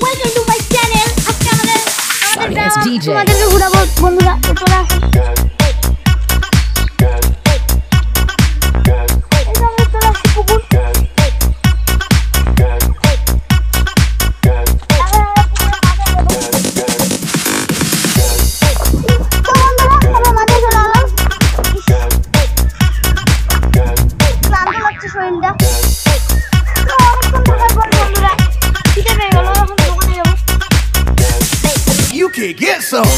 Welcome to my channel. আজকে আমাদের তোমাদেরকে ঘুরাবো বন্ধুরা, চলে আসুন। You can get some.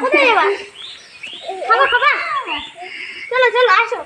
কোথায় যাবা? খাবা? চলো আসো।